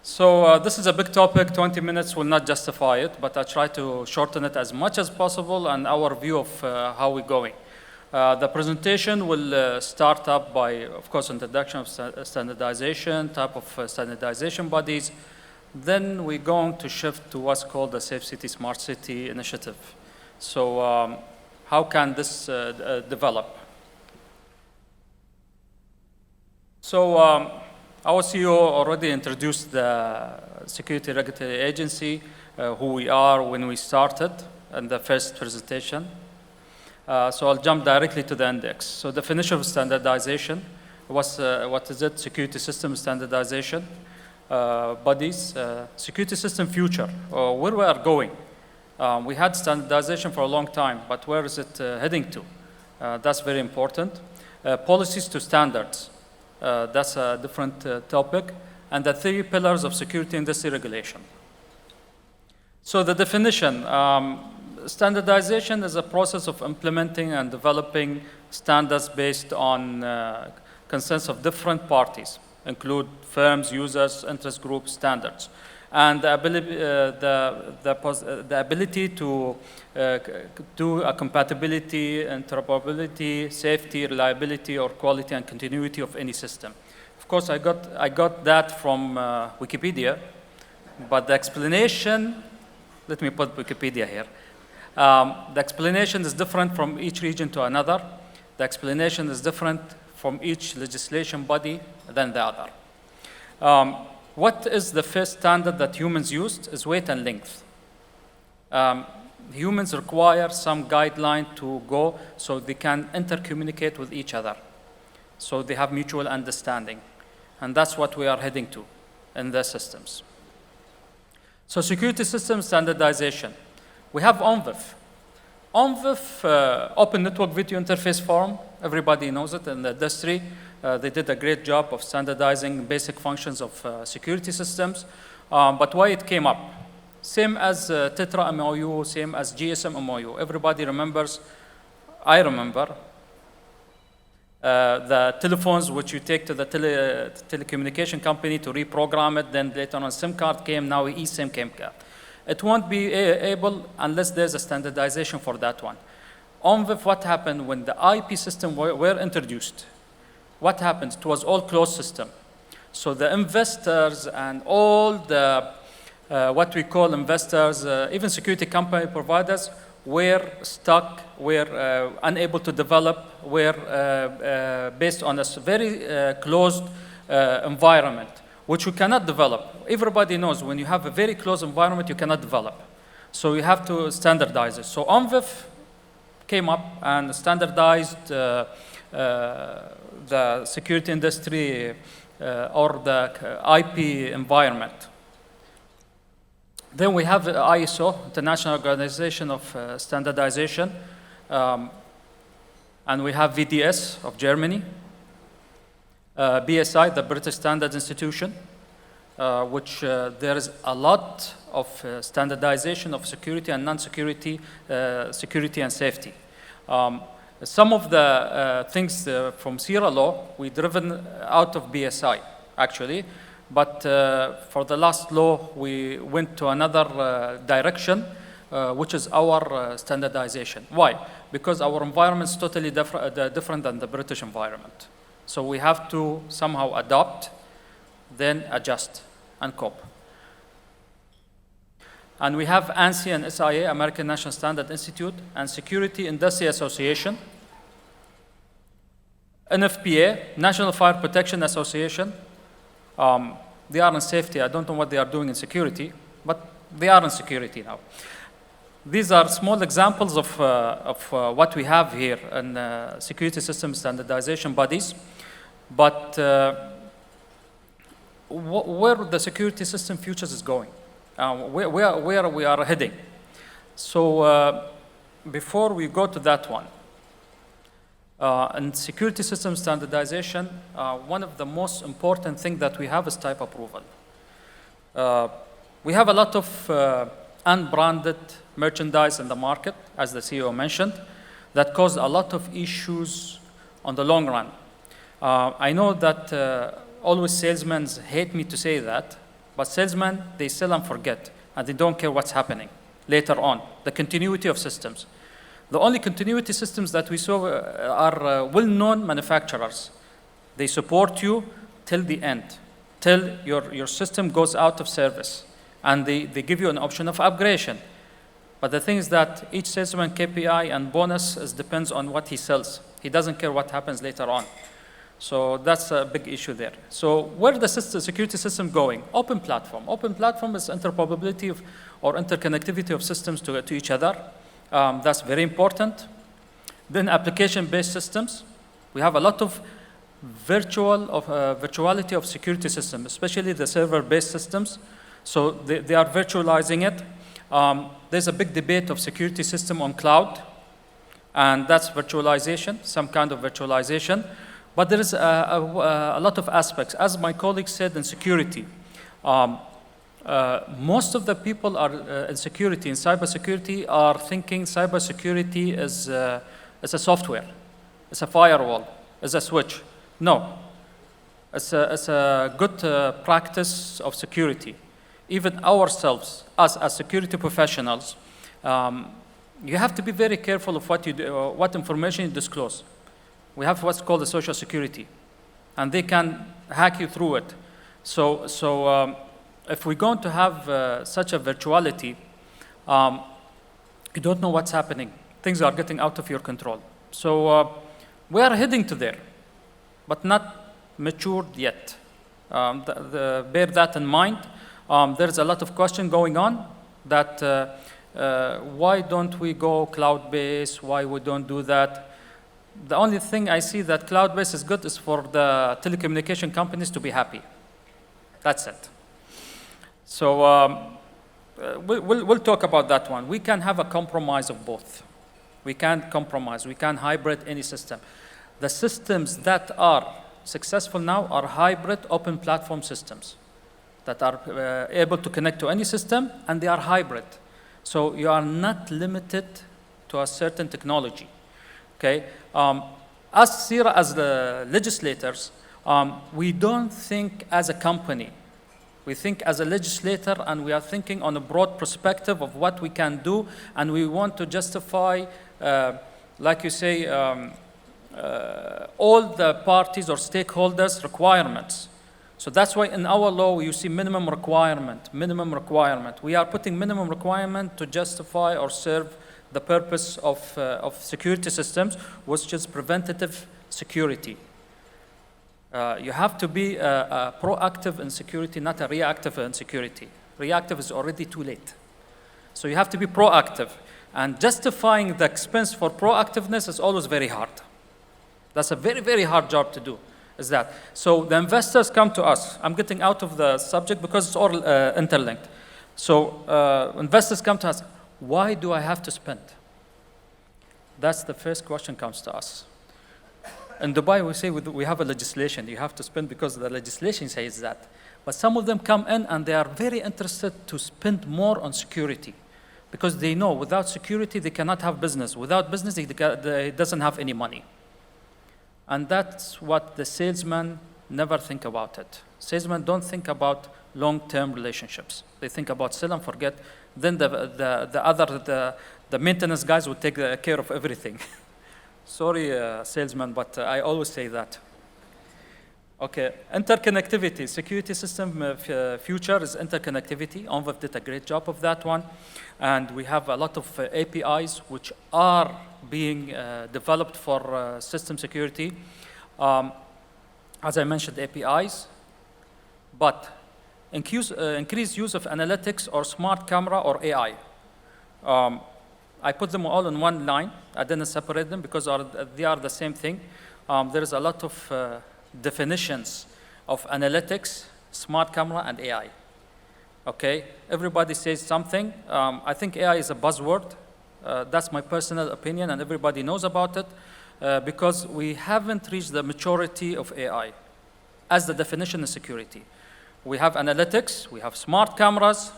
So this is a big topic. 20 minutes will not justify it, but I try to shorten it as much as possible and our view of how we're going. The presentation will start up by, of course, introduction of standardization, type of standardization bodies. Then we're going to shift to what's called the Safe City, Smart City initiative. So how can this develop? So our CEO already introduced the Security Regulatory Agency, who we are when we started in the first presentation. So I'll jump directly to the index. So definition of standardization, what is it? Security system standardization, bodies, security system future, where we are going. We had standardization for a long time, but where is it heading to? That's very important. Policies to standards. That's a different topic, and the 3 pillars of security industry regulation. So the definition, standardization is a process of implementing and developing standards based on consensus of different parties, include firms, users, interest groups, standards, and the ability to do a compatibility, interoperability, safety, reliability, or quality and continuity of any system. Of course, I got that from Wikipedia, but the explanation, let me put Wikipedia here. The explanation is different from each region to another. The explanation is different from each legislation body than the other. What is the first standard that humans used is weight and length. Humans require some guideline to go so they can intercommunicate with each other, so they have mutual understanding. And that's what we are heading to in the systems. So security system standardization. We have ONVIF. ONVIF, Open Network Video Interface Forum, everybody knows it in the industry. They did a great job of standardizing basic functions of security systems. But why it came up? Same as TETRA MOU, same as GSM MOU. Everybody remembers, I remember, the telephones which you take to the telecommunication company to reprogram it, then later on SIM card came, now eSIM came. It won't be able unless there's a standardization for that one. ONVIF, what happened when the IP system were introduced? What happened? It was all closed system. So the investors and all the, what we call investors, even security company providers, were stuck, were unable to develop, were based on a very closed environment, which you cannot develop. Everybody knows when you have a very closed environment, you cannot develop. So you have to standardize it. So ONVIF came up and standardized the security industry or the IP environment. Then we have ISO, International Organization of Standardization, and we have VDS of Germany, BSI, the British Standards Institution, which there is a lot of standardization of security and non-security, security and safety. Some of the things from SIRA law, we driven out of BSI, actually. But for the last law, we went to another direction, which is our standardization. Why? Because our environment is totally different than the British environment. So we have to somehow adopt, then adjust and cope. And we have ANSI and SIA, American National Standard Institute, and Security Industry Association, NFPA, National Fire Protection Association. They are in safety. I don't know what they are doing in security, but they are in security now. These are small examples of what we have here in security system standardization bodies. But where the security system futures is going, where we are heading. So before we go to that one, in security system standardization, one of the most important things that we have is type approval. We have a lot of unbranded merchandise in the market, as the CEO mentioned, that cause a lot of issues on the long run. I know that always salesmen hate me to say that, But salesmen, they sell and forget, and they don't care what's happening later on, the continuity of systems. The only continuity systems that we saw are well-known manufacturers. They support you till the end, till your system goes out of service. And they give you an option of upgradation. But the thing is that each salesman KPI and bonus depends on what he sells. He doesn't care what happens later on. So that's a big issue there. So where the security system going? Open platform. Open platform is interoperability or interconnectivity of systems to each other. That's very important. Then application-based systems. We have a lot of virtuality of security systems, especially the server-based systems. So they are virtualizing it. There's a big debate of security system on cloud, and that's virtualization, some kind of virtualization. But there is a lot of aspects. As my colleague said in security, most of the people are in security, in cybersecurity, are thinking cybersecurity is a software, it's a firewall, it's a switch. No, it's a good practice of security. Even ourselves, as security professionals, you have to be very careful of what you do, what information you disclose. We have what's called the social security, and they can hack you through it. So if we're going to have such a virtuality, you don't know what's happening. Things are getting out of your control. So we are heading to there, but not matured yet. Bear that in mind. There's a lot of question going on that why don't we go cloud-based? Why we don't do that? The only thing I see that cloud-based is good is for the telecommunication companies to be happy. That's it. So we'll talk about that one. We can have a compromise of both. We can't compromise. We can hybrid any system. The systems that are successful now are hybrid open platform systems that are able to connect to any system, and they are hybrid. So you are not limited to a certain technology. Okay, as SIRA, as the legislators, we don't think as a company. We think as a legislator, and we are thinking on a broad perspective of what we can do, and we want to justify, like you say, all the parties or stakeholders' requirements. So that's why in our law you see minimum requirement, minimum requirement. We are putting minimum requirement to justify or serve the purpose of security systems, which is preventative security. You have to be proactive in security, not a reactive in security. Reactive is already too late. So you have to be proactive. And justifying the expense for proactiveness is always very hard. That's a very, very hard job to do, is that. So the investors come to us. I'm getting out of the subject because it's all interlinked. So investors come to us. Why do I have to spend? That's the first question comes to us. In Dubai, we say we have a legislation. You have to spend because the legislation says that. But some of them come in and they are very interested to spend more on security because they know without security, they cannot have business. Without business, they doesn't have any money. And that's what the salesmen never think about it. Salesmen don't think about long-term relationships. They think about sell and forget. Then the maintenance guys will take care of everything. Sorry, salesman, but I always say that. Okay, interconnectivity. Security system future is interconnectivity. ONVIF did a great job of that one. And we have a lot of APIs which are being developed for system security. As I mentioned, APIs, but increased use of analytics or smart camera or AI. I put them all in one line. I didn't separate them because they are the same thing. There is a lot of definitions of analytics, smart camera, and AI. Okay, everybody says something. I think AI is a buzzword. That's my personal opinion, and everybody knows about it because we haven't reached the maturity of AI as the definition of security. We have analytics, we have smart cameras.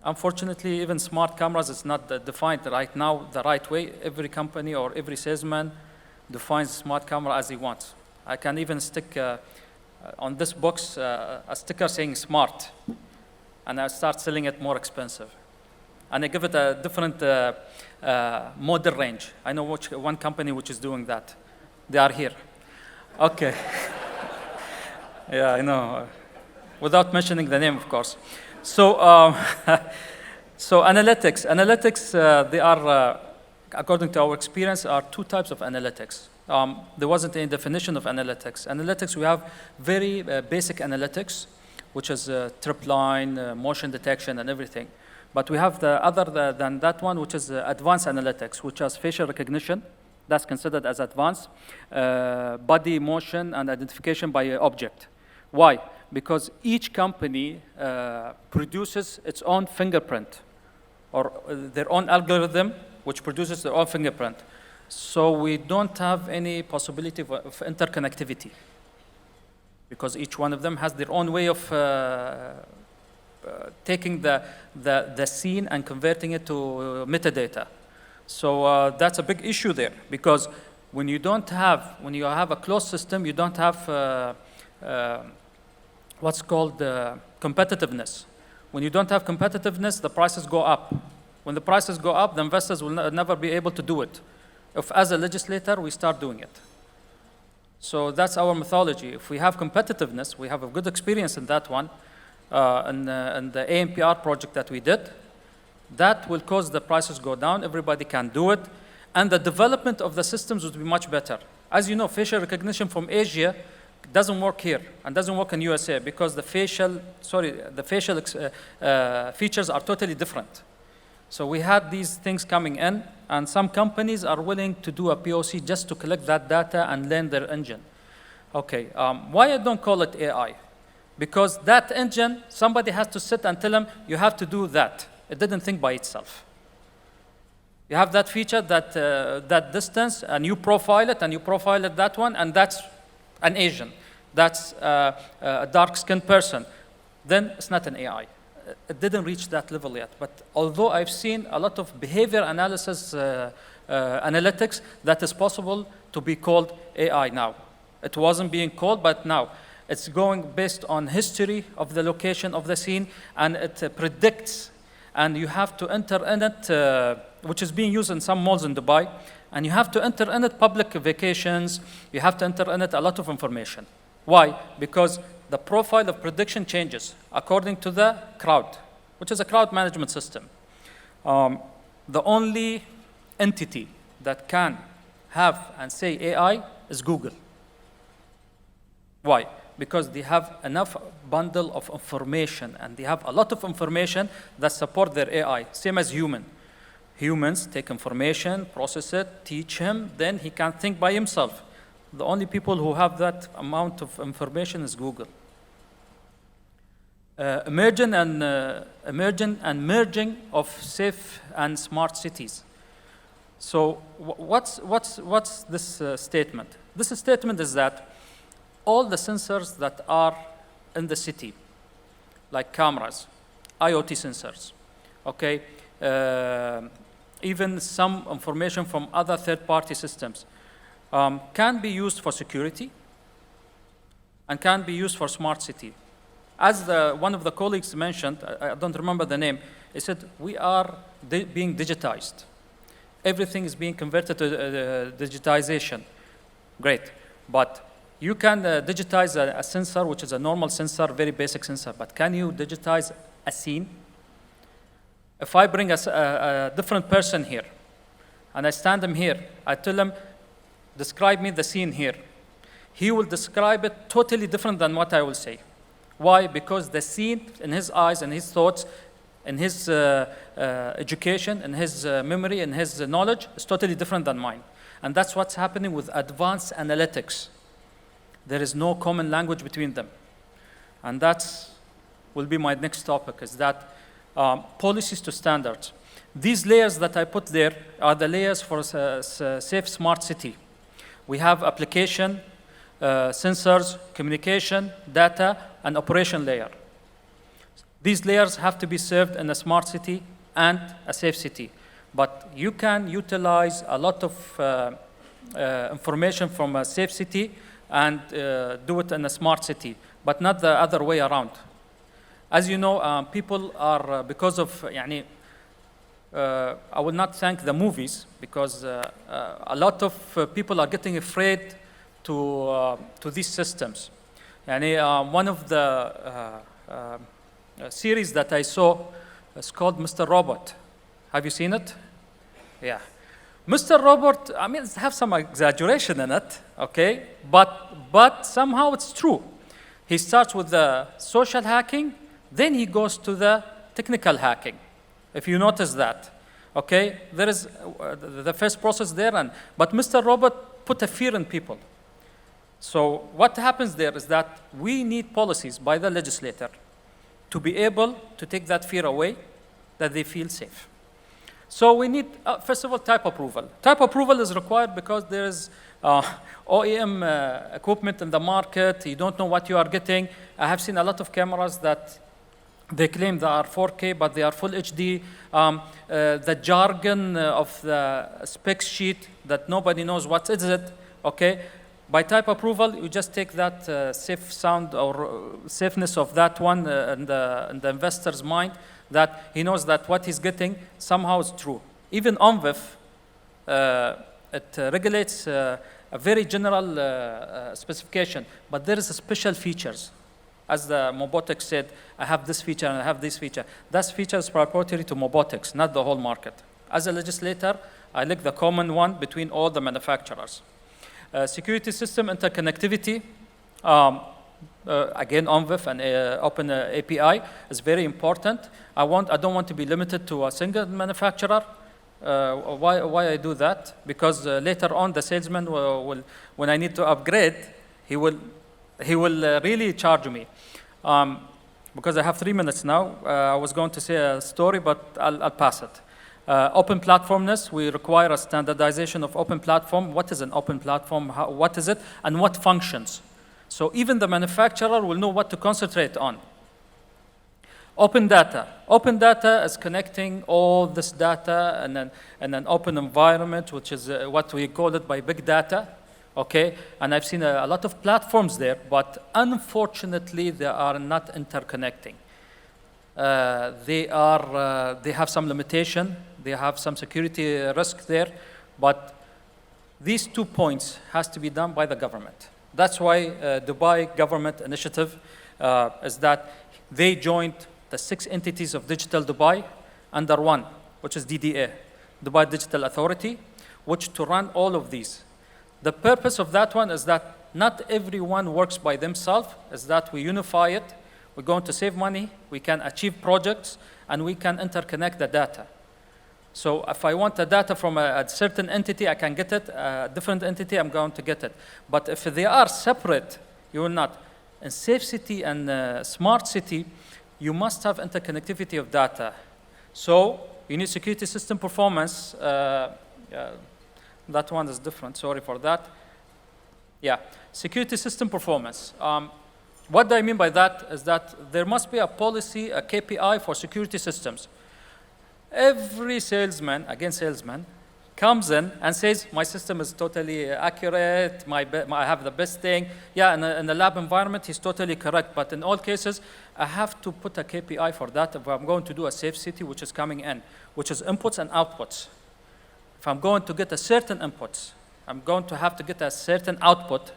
Unfortunately, even smart cameras is not defined right now the right way. Every company or every salesman defines smart camera as he wants. I can even stick on this box a sticker saying smart, and I start selling it more expensive. And I give it a different model range. I know one company which is doing that. They are here. Okay. Yeah, I know. Without mentioning the name, of course. So, so analytics. Analytics, they are, according to our experience, are two types of analytics. There wasn't any definition of analytics. Analytics, we have very basic analytics, which is trip line, motion detection, and everything. But we have the other than that one, which is advanced analytics, which has facial recognition. That's considered as advanced. Body motion and identification by object. Why? Because each company produces its own fingerprint or their own algorithm, which produces their own fingerprint. So we don't have any possibility of interconnectivity because each one of them has their own way of taking the scene and converting it to metadata. So that's a big issue there because when you have a closed system, you don't have what's called competitiveness. When you don't have competitiveness, the prices go up. When the prices go up, the investors will never be able to do it. If, as a legislator, we start doing it. So that's our methodology. If we have competitiveness, we have a good experience in that one, in the ANPR project that we did, that will cause the prices go down. Everybody can do it. And the development of the systems would be much better. As you know, facial recognition from Asia doesn't work here and doesn't work in USA because the facial features are totally different. So we had these things coming in, and some companies are willing to do a POC just to collect that data and learn their engine. Okay, why I don't call it AI? Because that engine, somebody has to sit and tell them, you have to do that. It didn't think by itself. You have that feature, that distance, and you profile it that one, and that's an Asian. That's a dark-skinned person. Then it's not an AI. It didn't reach that level yet. But although I've seen a lot of behavior analysis analytics that is possible to be called AI now. It wasn't being called, but now it's going based on history of the location of the scene, and it predicts. And you have to enter in it, which is being used in some malls in Dubai, and you have to enter in it public vacations. You have to enter in it a lot of information. Why? Because the profile of prediction changes according to the crowd, which is a crowd management system. The only entity that can have and say AI is Google. Why? Because they have enough bundle of information, and they have a lot of information that support their AI, same as human. Humans take information, process it, teach him, then he can think by himself. The only people who have that amount of information is Google. Emerging and merging of safe and smart cities. So what's this statement? This statement is that all the sensors that are in the city, like cameras, IoT sensors, okay, even some information from other third-party systems, can be used for security and can be used for smart city. As one of the colleagues mentioned, I don't remember the name, he said, we are being digitized. Everything is being converted to digitization. Great, but you can digitize a sensor, which is a normal sensor, very basic sensor, but can you digitize a scene? If I bring a different person here, and I stand him here, I tell him, describe me the scene here. He will describe it totally different than what I will say. Why? Because the scene in his eyes and his thoughts, in his education, in his memory, in his knowledge is totally different than mine. And that's what's happening with advanced analytics. There is no common language between them. And that will be my next topic, is that policies to standards. These layers that I put there are the layers for a safe smart city. We have application, sensors, communication, data, and operation layer. These layers have to be served in a smart city and a safe city. But you can utilize a lot of information from a safe city and do it in a smart city, but not the other way around. As you know, people are, because of, يعني, I will not thank the movies, because a lot of people are getting afraid to these systems. يعني, one of the series that I saw is called Mr. Robot. Have you seen it? Yeah. Mr. Robot, I mean, it has some exaggeration in it, okay? But somehow it's true. He starts with the social hacking, then he goes to the technical hacking, if you notice that, okay? There is the first process there, but Mr. Robot put a fear in people. So what happens there is that we need policies by the legislator to be able to take that fear away, that they feel safe. So we need, first of all, type approval. Type approval is required because there is OEM equipment in the market. You don't know what you are getting. I have seen a lot of cameras that they claim they are 4K, but they are full HD. The jargon of the specs sheet that nobody knows what is it, okay? By type approval, you just take that safe sound or safeness of that one in the investor's mind, that he knows that what he's getting somehow is true. Even OMVIF, it regulates a very general specification, but there is special features. As the MOBOTIX said, I have this feature and I have this feature. That feature is proprietary to MOBOTIX, not the whole market. As a legislator, I like the common one between all the manufacturers. Security system interconnectivity, again, OMVIF and open API is very important. I don't want to be limited to a single manufacturer. Why I do that? Because later on, the salesman will, when I need to upgrade, he will really charge me. Because I have 3 minutes now, I was going to say a story, but I'll pass it. Open platformness, we require a standardization of open platform. What is an open platform? What is it? And what functions? So even the manufacturer will know what to concentrate on. Open data. Open data is connecting all this data in an open environment, which is what we call it by big data. Okay, and I've seen a lot of platforms there, but unfortunately, they are not interconnecting. They have some limitation. They have some security risk there, but these 2 points has to be done by the government. That's why Dubai government initiative is that they joined the 6 entities of Digital Dubai under one, which is DDA, Dubai Digital Authority, which to run all of these. The purpose of that one is that not everyone works by themselves, is that we unify it. We're going to save money, we can achieve projects, and we can interconnect the data. So if I want the data from a certain entity, I can get it. A different entity, I'm going to get it. But if they are separate, you will not. In safe city and smart city, you must have interconnectivity of data. So you need security system performance. That one is different, sorry for that. Yeah, security system performance. What do I mean by that is that there must be a policy, a KPI for security systems. Every salesman, again salesman, comes in and says, my system is totally accurate, I have the best thing. Yeah, in the lab environment, he's totally correct, but in all cases, I have to put a KPI for that if I'm going to do a safe city, which is coming in, which is inputs and outputs. If I'm going to get a certain inputs, I'm going to have to get a certain output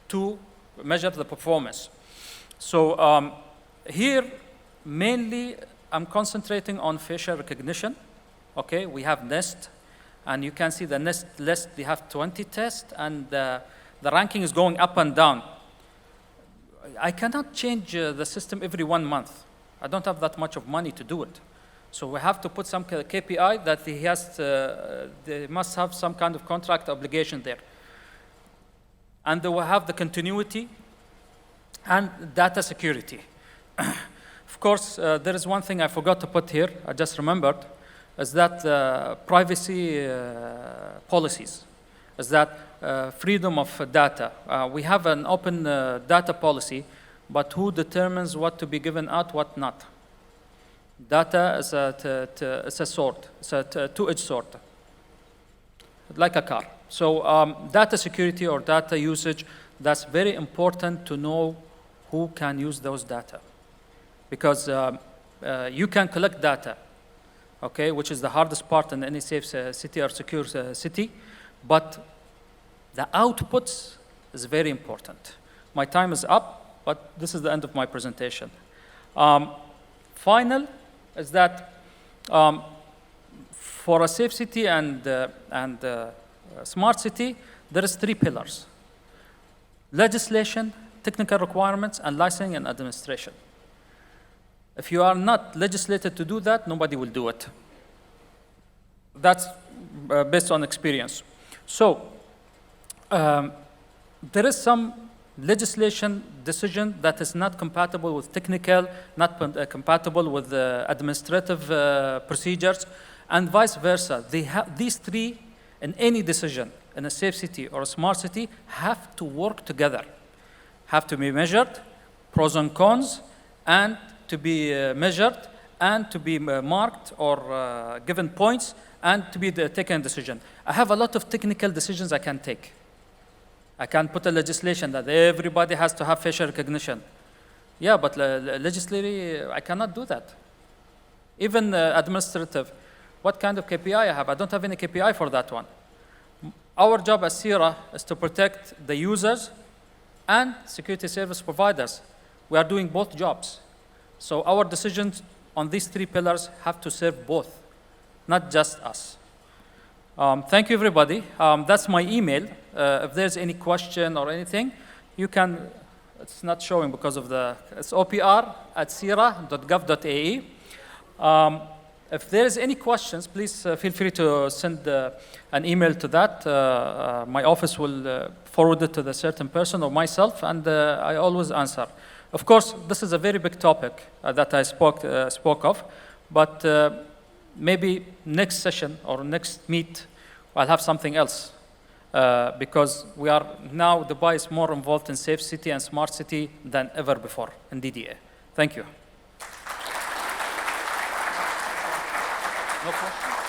to measure the performance. So here, mainly, I'm concentrating on facial recognition. Okay, we have NIST, and you can see the NIST list, they have 20 tests, and the ranking is going up and down. I cannot change the system every 1 month. I don't have that much of money to do it. So we have to put some KPI that they must have some kind of contract obligation there. And they will have the continuity and data security. Of course, there is one thing I forgot to put here, I just remembered, is that privacy policies, is that freedom of data. We have an open data policy, but who determines what to be given out, what not? Data is a sword, it's a two-edged sword, like a car. So data security or data usage, that's very important to know who can use those data. Because you can collect data, okay, which is the hardest part in any safe city or secure city, but the outputs is very important. My time is up, but this is the end of my presentation. Final is that for a safe city and smart city, there is 3 pillars: legislation, technical requirements, and licensing and administration. If you are not legislated to do that, nobody will do it. That's based on experience. So there is some legislation decision that is not compatible with technical, not compatible with administrative procedures, and vice versa. These 3, in any decision in a safe city or a smart city, have to work together, have to be measured, pros and cons, and to be measured, and to be marked or given points, and to be taken a decision. I have a lot of technical decisions I can take. I can put a legislation that everybody has to have facial recognition. Yeah, but legislatively, I cannot do that. Even administrative, what kind of KPI I have? I don't have any KPI for that one. Our job as SIRA is to protect the users and security service providers. We are doing both jobs. So our decisions on these 3 pillars have to serve both, not just us. Thank you, everybody. That's my email. If there's any question or anything, you can, it's not showing because of it's opr@sira.gov.ae. If there's any questions, please feel free to send an email to that. My office will forward it to the certain person or myself, and I always answer. Of course, this is a very big topic that I spoke of, but maybe next session or next meet, I'll have something else. Because we are now, Dubai is more involved in safe city and smart city than ever before in DDA. Thank you. No question?